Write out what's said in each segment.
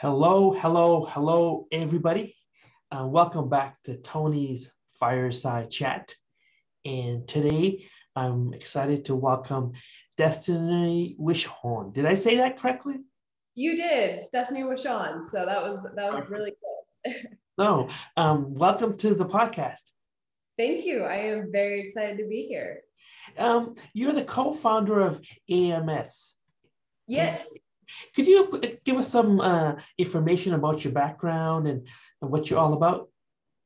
Hello, everybody. Welcome back to Tony's Fireside Chat. And today I'm excited to welcome Destiny Wishon. Did I say that correctly? You did. It's Destaney Wishon. So that was really close. No, welcome to the podcast. Thank you. I am very excited to be here. You're the co-founder of AMS. Yes. Could you give us some information about your background and what you're all about?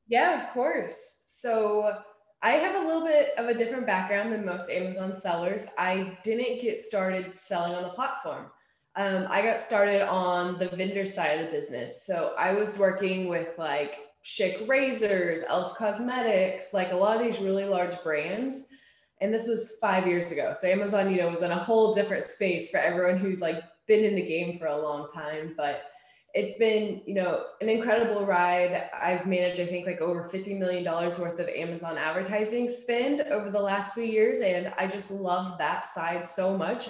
Yeah, of course. So I have a little bit of a different background than most Amazon sellers. I didn't get started selling on the platform. I got started on the vendor side of the business. So I was working with like Schick Razors, Elf Cosmetics, like a lot of these really large brands. And this was 5 years ago. So Amazon, was in a whole different space for everyone who's like been in the game for a long time. But it's been, an incredible ride. I've managed, I think, like over $50 million worth of Amazon advertising spend over the last few years. And I just love that side so much.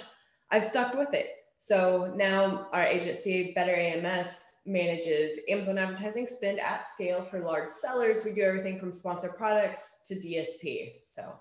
I've stuck with it. So now our agency, Better AMS, manages Amazon advertising spend at scale for large sellers. We do everything from sponsored products to DSP. So.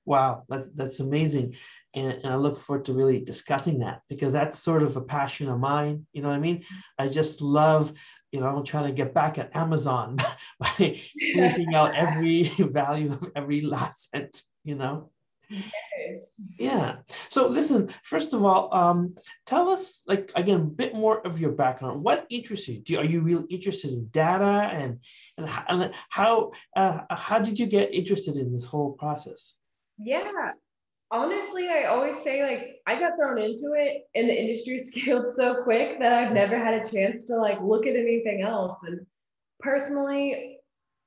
Wow, that's amazing. And I look forward to really discussing that because that's sort of a passion of mine. You know what I mean? I just love, I'm trying to get back at Amazon by squeezing out every value of every last cent, Yes. Yeah. So listen, first of all, tell us, like, again, a bit more of your background. What interests you? Are you really interested in data and how did you get interested in this whole process? Yeah. Honestly, I always say like I got thrown into it and the industry scaled so quick that I've never had a chance to like look at anything else. And personally,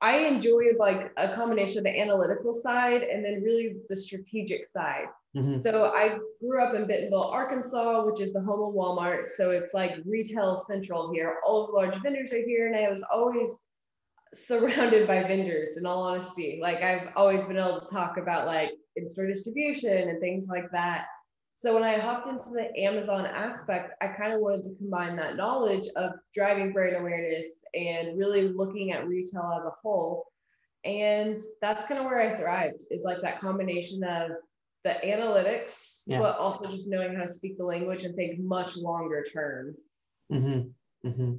I enjoy like a combination of the analytical side and then really the strategic side. Mm-hmm. So I grew up in Bentonville, Arkansas, which is the home of Walmart. So it's like retail central here. All the large vendors are here. And I was always surrounded by vendors, in all honesty. Like I've always been able to talk about like in-store distribution and things like that. So when I hopped into the Amazon aspect, I kind of wanted to combine that knowledge of driving brand awareness and really looking at retail as a whole. And that's kind of where I thrived, is like that combination of the analytics, but also just knowing how to speak the language and think much longer term. Mm-hmm. Mm-hmm.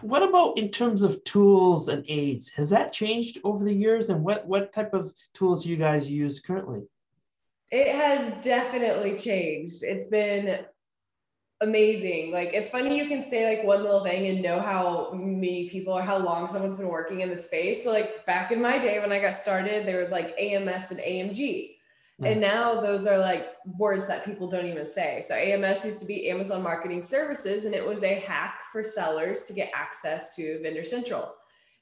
What about in terms of tools and aids? Has that changed over the years? And what type of tools do you guys use currently? It has definitely changed. It's been amazing. Like, it's funny you can say like one little thing and know how many people or how long someone's been working in the space. So like back in my day when I got started, there was like AMS and AMG. And now those are like words that people don't even say. So AMS used to be Amazon Marketing Services, and it was a hack for sellers to get access to Vendor Central.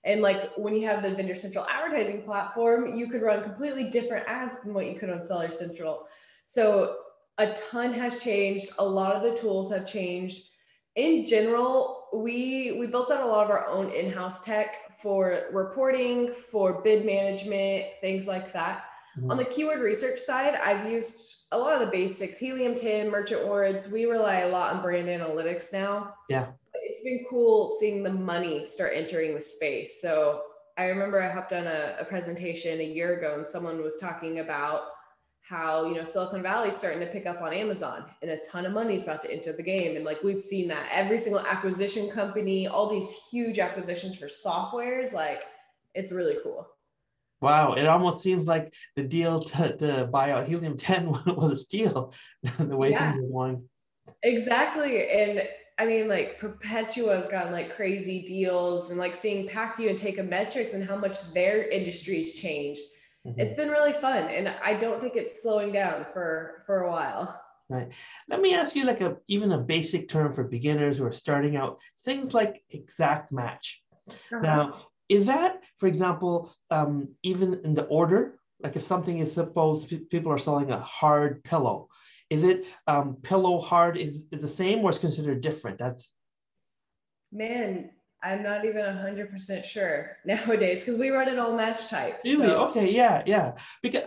And like when you have the Vendor Central advertising platform, you could run completely different ads than what you could on Seller Central. So a ton has changed. A lot of the tools have changed. In general, we built out a lot of our own in-house tech for reporting, for bid management, things like that. On the keyword research side, I've used a lot of the basics, Helium 10, merchant words. We rely a lot on brand analytics now. Yeah. It's been cool seeing the money start entering the space. So I remember I hopped on a presentation a year ago and someone was talking about how, Silicon Valley is starting to pick up on Amazon and a ton of money is about to enter the game. And like, we've seen that every single acquisition company, all these huge acquisitions for softwares, like it's really cool. Wow, it almost seems like the deal to buy out Helium 10 was a steal, the way things are going. Exactly. And I mean, like Perpetua's gotten like crazy deals, and like seeing PackView and Takeometrics and how much their industry's changed. It's been really fun. And I don't think it's slowing down for a while. Right. Let me ask you like even a basic term for beginners who are starting out, things like exact match. Now, is that, for example, even in the order, like if something is supposed, people are selling a hard pillow, is it pillow hard is the same or is considered different? Man, I'm not even 100% sure nowadays because we run it all match types. Really? So. Okay, yeah. Because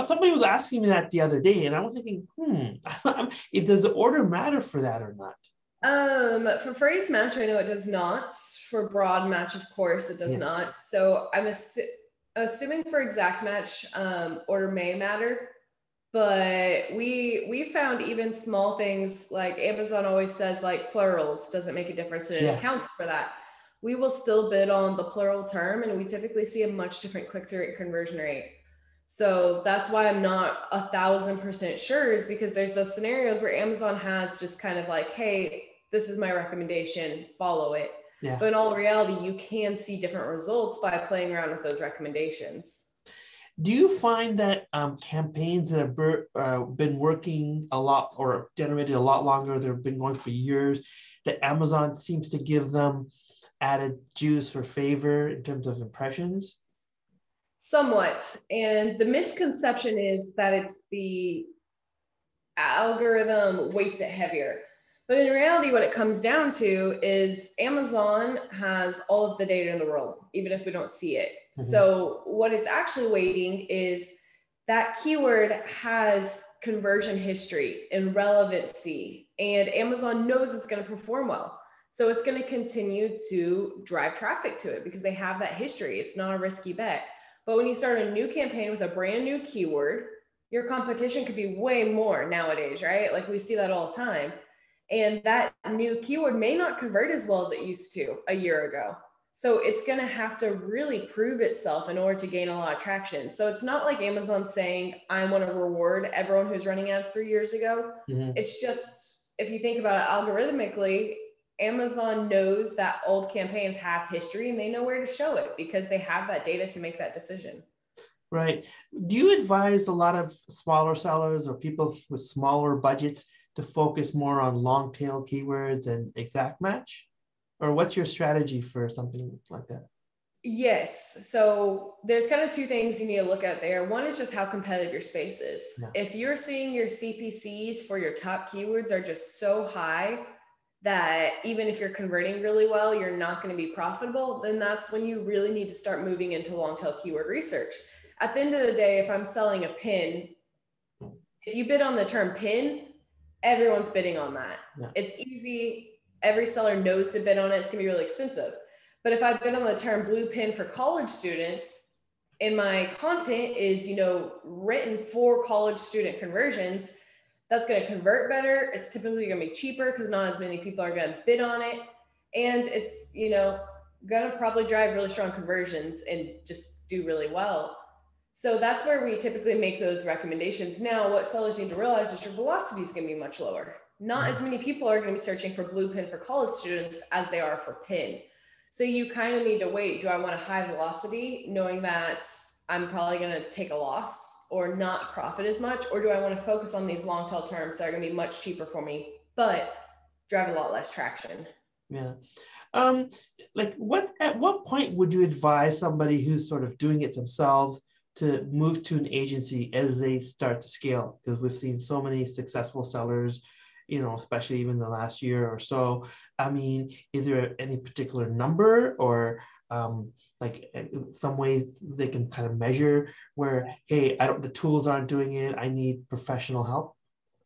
somebody was asking me that the other day and I was thinking, does the order matter for that or not? For phrase match, I know it does not. For broad match, of course, it does not. So I'm assuming for exact match, order may matter. But we found even small things like Amazon always says like plurals doesn't make a difference, and it accounts for that. We will still bid on the plural term, and we typically see a much different click-through rate conversion rate. So that's why I'm not 1,000% sure, is because there's those scenarios where Amazon has just kind of like, hey, this is my recommendation, follow it. Yeah. But in all reality, you can see different results by playing around with those recommendations. Do you find that campaigns that have been working a lot or generated a lot longer, they've been going for years, that Amazon seems to give them added juice or favor in terms of impressions? Somewhat. And the misconception is that it's the algorithm weights it heavier. But in reality, what it comes down to is Amazon has all of the data in the world, even if we don't see it. Mm-hmm. So what it's actually weighting is that keyword has conversion history and relevancy, and Amazon knows it's going to perform well. So it's going to continue to drive traffic to it because they have that history. It's not a risky bet. But when you start a new campaign with a brand new keyword, your competition could be way more nowadays, right? Like we see that all the time. And that new keyword may not convert as well as it used to a year ago. So it's going to have to really prove itself in order to gain a lot of traction. So it's not like Amazon saying, I want to reward everyone who's running ads 3 years ago. Mm-hmm. It's just, if you think about it algorithmically, Amazon knows that old campaigns have history and they know where to show it because they have that data to make that decision. Right. Do you advise a lot of smaller sellers or people with smaller budgets to focus more on long tail keywords and exact match? Or what's your strategy for something like that? Yes. So there's kind of two things you need to look at there. One is just how competitive your space is. Yeah. If you're seeing your CPCs for your top keywords are just so high that even if you're converting really well, you're not going to be profitable, then that's when you really need to start moving into long tail keyword research. At the end of the day, if I'm selling a pin, if you bid on the term pin, everyone's bidding on that. Yeah. It's easy. Every seller knows to bid on it. It's going to be really expensive. But if I bid on the term blue pin for college students and my content is, written for college student conversions, that's going to convert better. It's typically going to be cheaper because not as many people are going to bid on it. And it's, going to probably drive really strong conversions and just do really well. So that's where we typically make those recommendations. Now, what sellers need to realize is your velocity is going to be much lower. Not as many people are going to be searching for blue pin for college students as they are for pin. So you kind of need to wait. Do I want a high velocity, knowing that I'm probably going to take a loss or not profit as much? Or do I want to focus on these long tail terms that are going to be much cheaper for me, but drive a lot less traction? Yeah. At what point would you advise somebody who's sort of doing it themselves to move to an agency as they start to scale? Because we've seen so many successful sellers, especially even the last year or so. I mean, is there any particular number or some ways they can kind of measure where, hey, the tools aren't doing it, I need professional help?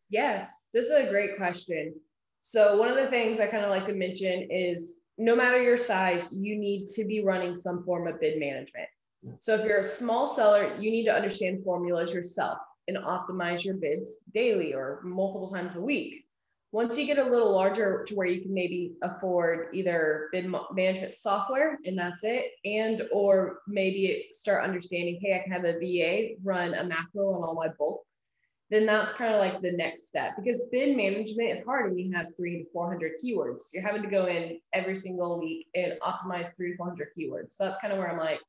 Yeah, this is a great question. So one of the things I kind of like to mention is no matter your size, you need to be running some form of bid management. So if you're a small seller, you need to understand formulas yourself and optimize your bids daily or multiple times a week. Once you get a little larger to where you can maybe afford either bid management software and that's it, and or maybe start understanding, hey, I can have a VA run a macro on all my bulk, then that's kind of like the next step, because bid management is hard when you have 300 to 400 keywords. You're having to go in every single week and optimize 300 to 400 keywords. So that's kind of where I'm like,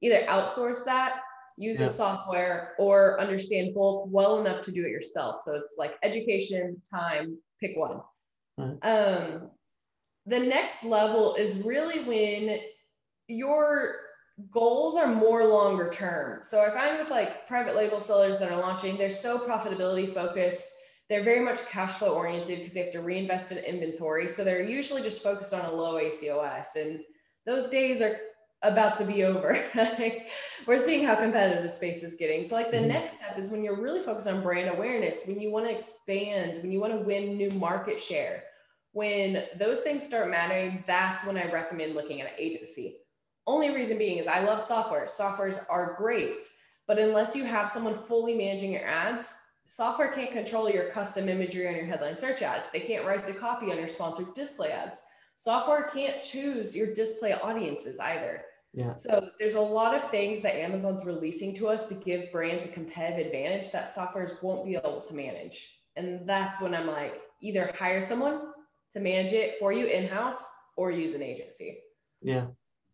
either outsource that, use the software, or understand bulk well enough to do it yourself. So it's like education, time, pick one. Mm-hmm. The next level is really when your goals are more longer term. So I find with like private label sellers that are launching, they're so profitability focused. They're very much cash flow oriented because they have to reinvest in inventory. So they're usually just focused on a low ACOS. And those days are about to be over. Like, we're seeing how competitive the space is getting. So like the next step is when you're really focused on brand awareness, when you want to expand, when you want to win new market share. When those things start mattering, that's when I recommend looking at an agency. Only reason being is I love software. Softwares are great, but unless you have someone fully managing your ads, software can't control your custom imagery on your headline search ads. They can't write the copy on your sponsored display ads. Software can't choose your display audiences either. Yeah. So there's a lot of things that Amazon's releasing to us to give brands a competitive advantage that softwares won't be able to manage. And that's when I'm like, either hire someone to manage it for you in-house or use an agency. Yeah.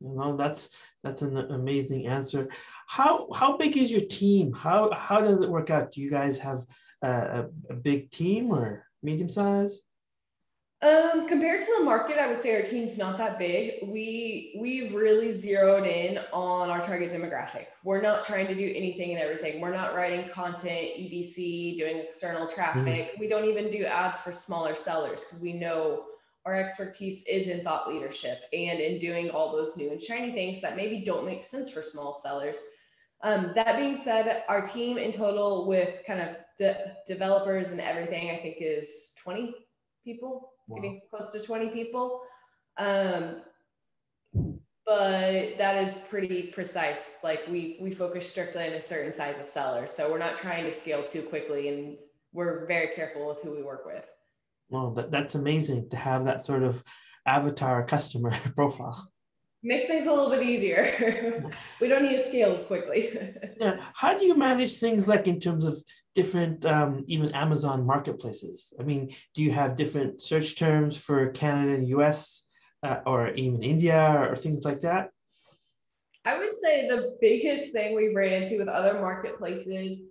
No, that's an amazing answer. How big is your team? How does it work out? Do you guys have a big team or medium size? Compared to the market, I would say our team's not that big. We've really zeroed in on our target demographic. We're not trying to do anything and everything. We're not writing content, EBC, doing external traffic. We don't even do ads for smaller sellers because we know our expertise is in thought leadership and in doing all those new and shiny things that maybe don't make sense for small sellers. That being said, our team in total with kind of developers and everything, I think is 20 people. Wow. Getting close to 20 people. But that is pretty precise. Like we focus strictly on a certain size of seller. So we're not trying to scale too quickly, and we're very careful with who we work with. Well, that's amazing to have that sort of avatar customer profile. Makes things a little bit easier. We don't need to scale as quickly. Yeah. How do you manage things like in terms of different, even Amazon marketplaces? I mean, do you have different search terms for Canada and US or even India or things like that? I would say the biggest thing we ran into with other marketplaces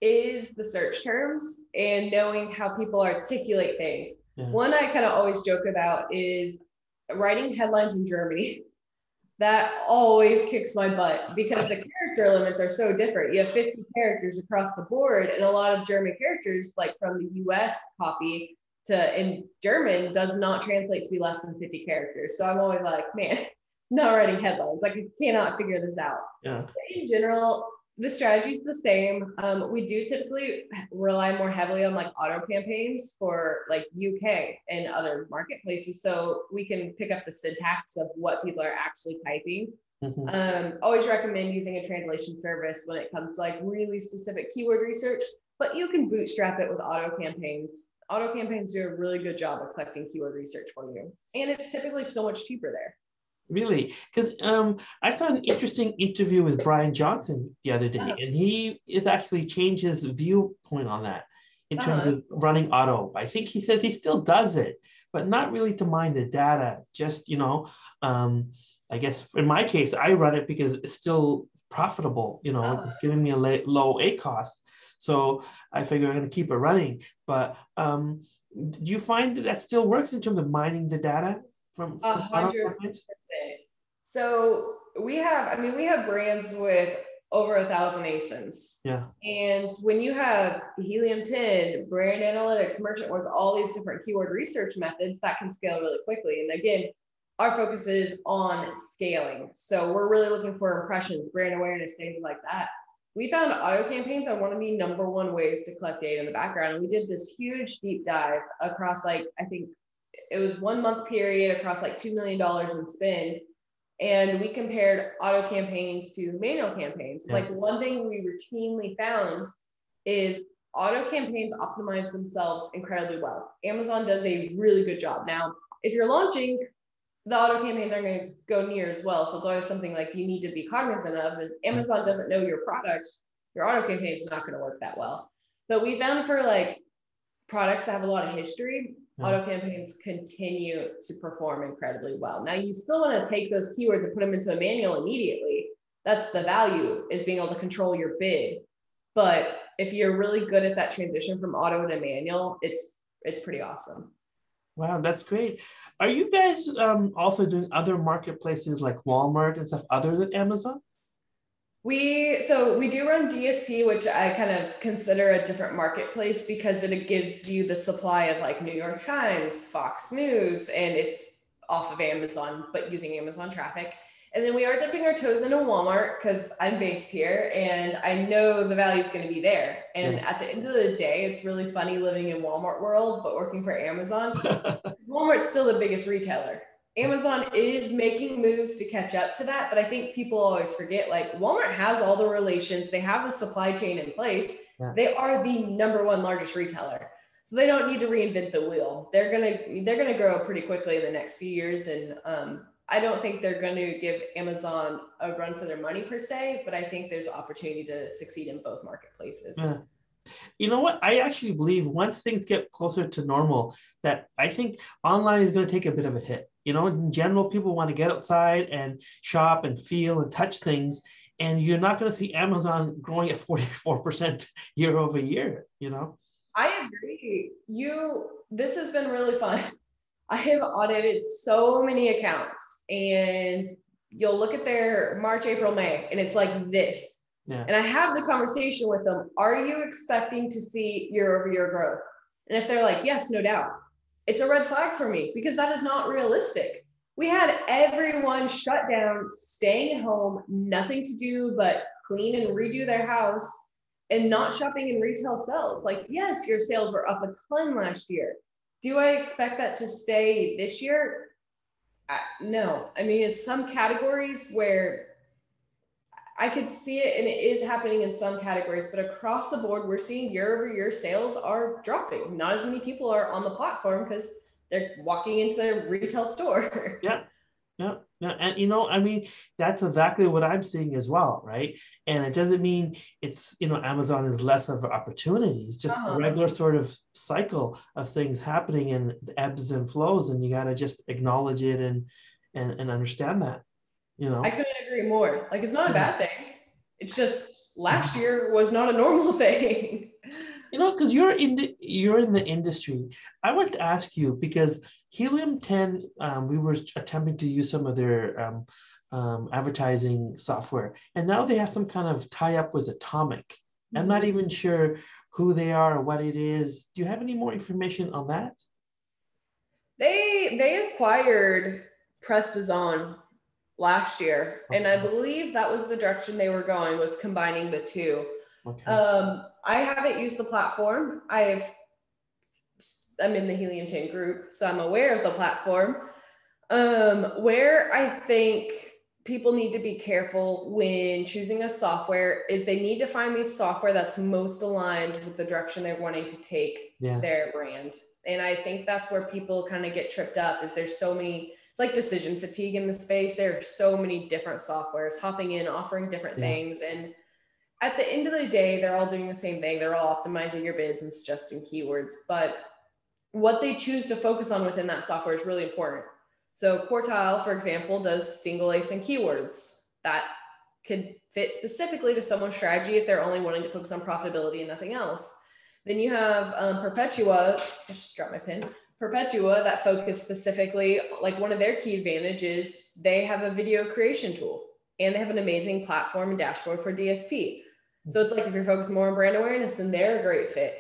is the search terms and knowing how people articulate things. Yeah. One I kind of always joke about is writing headlines in Germany. That always kicks my butt because the character limits are so different. You have 50 characters across the board, and a lot of German characters, like from the US copy to in German, does not translate to be less than 50 characters. So I'm always like, man, not writing headlines. Like, I cannot figure this out. Yeah. But in general, the strategy is the same. We do typically rely more heavily on like auto campaigns for like UK and other marketplaces, so we can pick up the syntax of what people are actually typing. Always recommend using a translation service when it comes to like really specific keyword research, but you can bootstrap it with auto campaigns. Auto campaigns do a really good job of collecting keyword research for you, and it's typically so much cheaper there. Really? Because I saw an interesting interview with Brian Johnson the other day, and he has actually changed his viewpoint on that in terms of running auto. I think he says he still does it, but not really to mine the data. Just, I guess in my case, I run it because it's still profitable, it's giving me a low A cost. So I figure I'm going to keep it running. But do you find that still works in terms of mining the data? From 100%. So we have brands with over 1,000 ASINs. Yeah. And when you have Helium 10, brand analytics, merchant with all these different keyword research methods, that can scale really quickly. And again, our focus is on scaling. So we're really looking for impressions, brand awareness, things like that. We found auto campaigns are one of the number one ways to collect data in the background. And we did this huge deep dive across I think it was 1 month period across like $2 million in spend. And we compared auto campaigns to manual campaigns. Yeah. Like one thing we routinely found is auto campaigns optimize themselves incredibly well. Amazon does a really good job. Now, if you're launching, the auto campaigns aren't going to go near as well. So it's always something like you need to be cognizant of is Amazon doesn't know your product. Your auto campaign is not going to work that well. But we found for like products that have a lot of history, auto campaigns continue to perform incredibly well. Now, you still want to take those keywords and put them into a manual immediately. That's the value, is being able to control your bid. But if you're really good at that transition from auto to manual, it's pretty awesome. Wow, that's great. Are you guys also doing other marketplaces like Walmart and stuff other than Amazon? We do run DSP, which I kind of consider a different marketplace because it gives you the supply of like New York Times, Fox News, and it's off of Amazon, but using Amazon traffic. And then we are dipping our toes into Walmart because I'm based here and I know the value is going to be there. And at the end of the day, it's really funny living in Walmart world, but working for Amazon. Walmart's still the biggest retailer. Amazon is making moves to catch up to that, but I think people always forget, like, Walmart has all the relations, they have the supply chain in place. They are the #1 largest retailer. So they don't need to reinvent the wheel. They're gonna grow pretty quickly in the next few years. And I don't think they're going to give Amazon a run for their money per se, but I think there's opportunity to succeed in both marketplaces. Yeah. You know what? I actually believe once things get closer to normal, that I think online is going to take a bit of a hit. You know, in general, people want to get outside and shop and feel and touch things. And you're not going to see Amazon growing at 44% year over year, you know? I agree. This has been really fun. I have audited so many accounts and you'll look at their March, April, May, and it's like this. Yeah. And I have the conversation with them. Are you expecting to see year-over-year growth? And if they're like, yes, no doubt, it's a red flag for me because that is not realistic. We had everyone shut down, staying at home, nothing to do but clean and redo their house and not shopping in retail sales. Like, yes, your sales were up a ton last year. Do I expect that to stay this year? No. I mean, it's some categories where I could see it and it is happening in some categories, but across the board, we're seeing year-over-year sales are dropping. Not as many people are on the platform because they're walking into their retail store. Yeah. Yeah. And, you know, I mean, that's exactly what I'm seeing as well, right? And it doesn't mean it's, you know, Amazon is less of an opportunity. It's just the regular sort of cycle of things happening and the ebbs and flows, and you got to just acknowledge it and understand that, you know? I couldn't agree more. Like, it's not a bad thing. It's just last year was not a normal thing. You know, because you're in the industry. I want to ask you because Helium 10, we were attempting to use some of their advertising software, and now they have some kind of tie up with Atomic. I'm not even sure who they are or what it is. Do you have any more information on that? They acquired Prestazon last year, and I believe that was the direction they were going, was combining the two. Okay. I haven't used the platform. I'm in the Helium 10 group, so I'm aware of the platform. Where I think people need to be careful when choosing a software is they need to find the software that's most aligned with the direction they're wanting to take their brand. And I think that's where people kind of get tripped up, is there's so many, it's like decision fatigue in the space. There are so many different softwares hopping in, offering different things. And at the end of the day, they're all doing the same thing. They're all optimizing your bids and suggesting keywords, but what they choose to focus on within that software is really important. So Quartile, for example, does single ASIN keywords that could fit specifically to someone's strategy if they're only wanting to focus on profitability and nothing else. Then you have Perpetua, I just dropped my pen, Perpetua, that focus specifically, like one of their key advantages, they have a video creation tool and they have an amazing platform and dashboard for DSP. So it's like if you're focused more on brand awareness, then they're a great fit.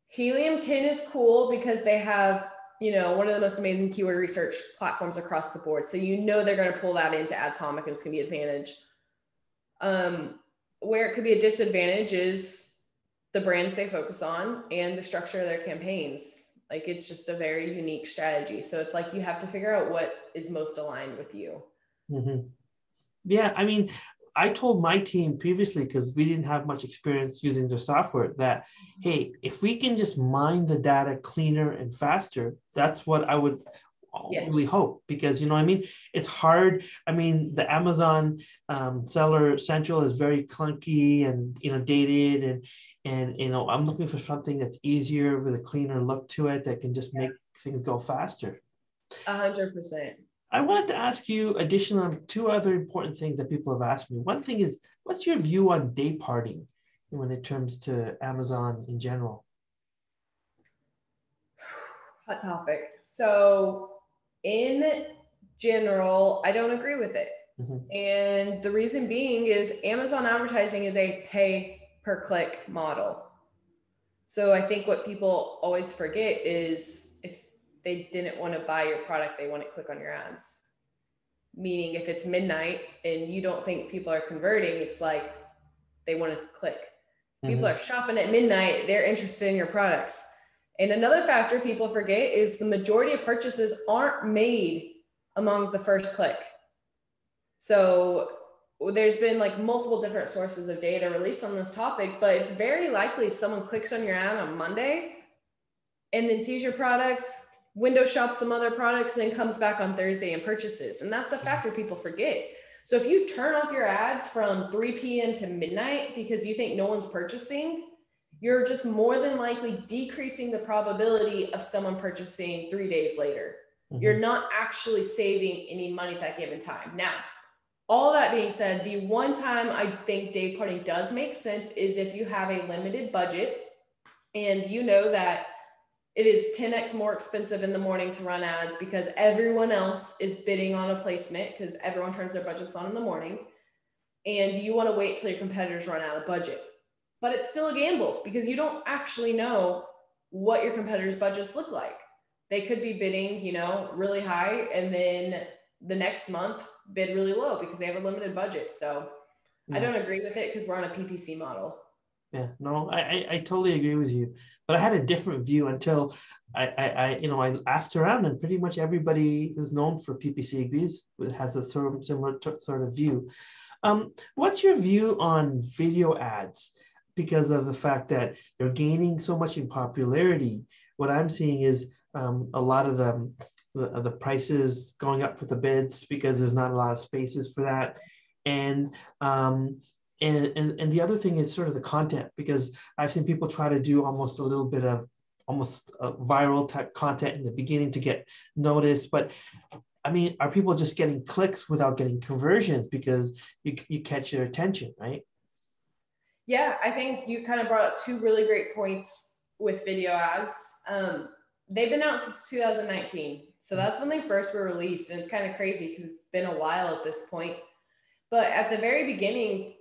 Helium 10 is cool because they have, you know, one of the most amazing keyword research platforms across the board. So you know they're going to pull that into Atomic and it's going to be an advantage. Where it could be a disadvantage is the brands they focus on and the structure of their campaigns. Like, it's just a very unique strategy. So it's like you have to figure out what is most aligned with you. Mm-hmm. Yeah, I mean, I told my team previously, because we didn't have much experience using their software, that, hey, if we can just mine the data cleaner and faster, that's what I would really hope. Because, you know what I mean? It's hard. I mean, the Amazon Seller Central is very clunky and, you know, dated. And you know, I'm looking for something that's easier with a cleaner look to it that can just make things go faster. 100%. I wanted to ask you additional two other important things that people have asked me. One thing is, what's your view on day parting when it comes to Amazon in general? Hot topic. So in general, I don't agree with it. Mm-hmm. And the reason being is Amazon advertising is a pay per click model. So I think what people always forget is if they didn't want to buy your product, they want to click on your ads. meaning if it's midnight and you don't think people are converting, it's like they wanted to click. People are shopping at midnight, they're interested in your products. And another factor people forget is the majority of purchases aren't made among the first click. So there's been like multiple different sources of data released on this topic, but it's very likely someone clicks on your ad on Monday and then sees your products, window shops some other products, and then comes back on Thursday and purchases. And that's a factor people forget. So if you turn off your ads from 3 p.m. to midnight because you think no one's purchasing, you're just more than likely decreasing the probability of someone purchasing 3 days later. You're not actually saving any money at that given time. Now, all that being said, the one time I think day parting does make sense is if you have a limited budget and you know that it is 10x more expensive in the morning to run ads because everyone else is bidding on a placement because everyone turns their budgets on in the morning, and you want to wait till your competitors run out of budget. But it's still a gamble because you don't actually know what your competitors' budgets look like. They could be bidding, really high, and then the next month bid really low because they have a limited budget. So I don't agree with it because we're on a PPC model. Yeah, no, I totally agree with you, but I had a different view until I asked around, and pretty much everybody who's known for PPC agrees, has a similar sort of view. What's your view on video ads? Because of the fact that they're gaining so much in popularity, what I'm seeing is a lot of the prices going up for the bids because there's not a lot of spaces for that, and the other thing is sort of the content, because I've seen people try to do almost a little bit of viral type content in the beginning to get noticed. But I mean, are people just getting clicks without getting conversions because you catch their attention, right? Yeah, I think you kind of brought up two really great points with video ads. They've been out since 2019. So that's when they first were released. And it's kind of crazy because it's been a while at this point. But at the very beginning,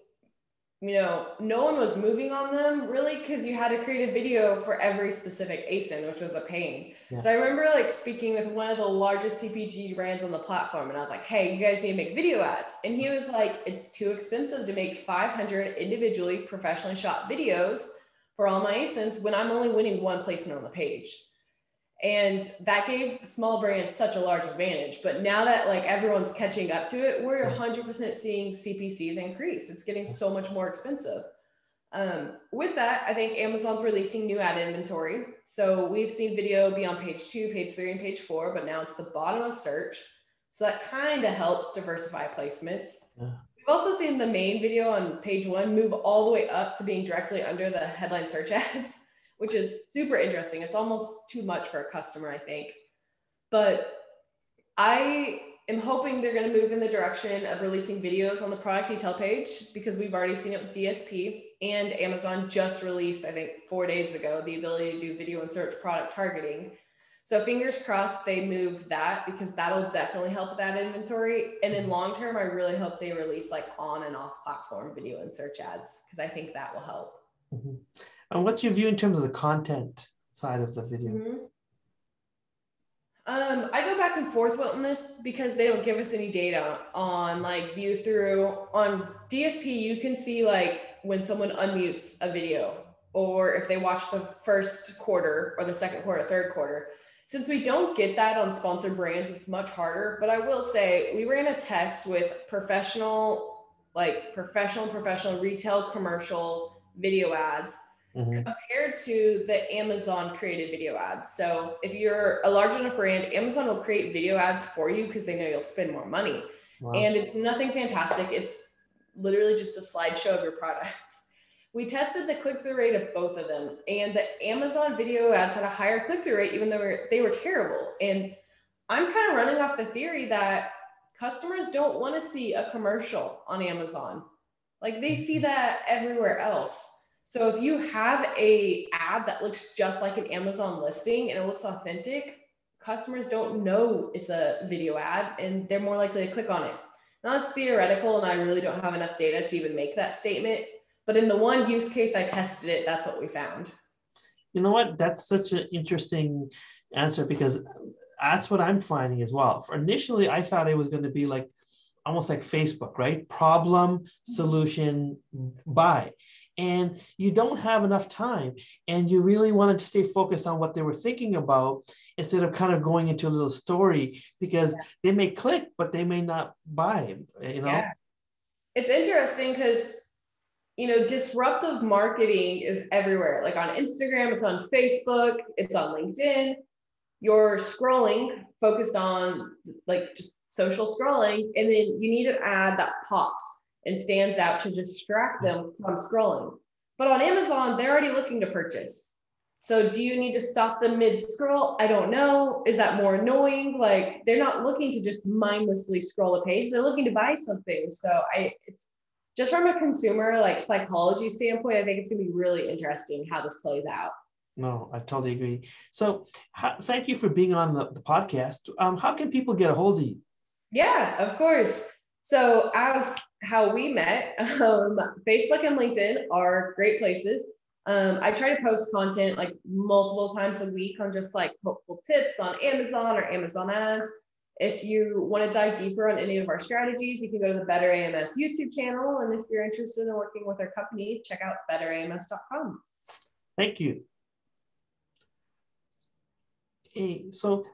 no one was moving on them really because you had to create a video for every specific ASIN, which was a pain. Yeah. So I remember speaking with one of the largest CPG brands on the platform, and I was like, hey, you guys need to make video ads. And he was like, it's too expensive to make 500 individually professionally shot videos for all my ASINs when I'm only winning one placement on the page. And that gave small brands such a large advantage. But now that everyone's catching up to it, we're 100% seeing CPCs increase. It's getting so much more expensive. With that, I think Amazon's releasing new ad inventory. So we've seen video be on page 2, page 3, and page 4, but now it's the bottom of search. So that kind of helps diversify placements. Yeah. We've also seen the main video on page 1 move all the way up to being directly under the headline search ads, which is super interesting. It's almost too much for a customer, I think. But I am hoping they're going to move in the direction of releasing videos on the product detail page, because we've already seen it with DSP, and Amazon just released, I think 4 days ago, the ability to do video and search product targeting. So fingers crossed they move that, because that'll definitely help with that inventory. And in long term, I really hope they release on and off platform video and search ads, because I think that will help. Mm-hmm. And what's your view in terms of the content side of the video? Mm-hmm. I go back and forth on this because they don't give us any data on view through. On DSP, you can see when someone unmutes a video, or if they watch the first quarter or the second quarter, third quarter. Since we don't get that on sponsored brands, it's much harder. But I will say we ran a test with professional retail commercial video ads, compared to the Amazon created video ads. So if you're a large enough brand, Amazon will create video ads for you because they know you'll spend more money. Wow. And it's nothing fantastic. It's literally just a slideshow of your products. We tested the click-through rate of both of them, and the Amazon video ads had a higher click-through rate, even though they were terrible. And I'm kind of running off the theory that customers don't want to see a commercial on Amazon. They see that everywhere else. So if you have an ad that looks just like an Amazon listing and it looks authentic, customers don't know it's a video ad and they're more likely to click on it. Now it's theoretical and I really don't have enough data to even make that statement. But in the one use case I tested it, that's what we found. You know what? That's such an interesting answer, because that's what I'm finding as well. For initially, I thought it was going to be like almost like Facebook, right? Problem, solution, buy. And you don't have enough time. And you really wanted to stay focused on what they were thinking about instead of kind of going into a little story, because they may click, but they may not buy, you know? Yeah. It's interesting because, disruptive marketing is everywhere. Like on Instagram, it's on Facebook, it's on LinkedIn. You're scrolling, focused on like just social scrolling, and then you need an ad that pops and stands out to distract them from scrolling. But on Amazon, they're already looking to purchase. So do you need to stop them mid scroll? I don't know. Is that more annoying? Like they're not looking to just mindlessly scroll a page. They're looking to buy something. So it's just from a consumer like psychology standpoint, I think it's gonna be really interesting how this plays out. No, I totally agree. So thank you for being on the podcast. How can people get a hold of you? Yeah, of course. So as how we met, Facebook and LinkedIn are great places. I try to post content like multiple times a week on just like helpful tips on Amazon or Amazon ads. If you want to dive deeper on any of our strategies, you can go to the Better AMS YouTube channel. And if you're interested in working with our company, check out betterams.com. Thank you. Hey, so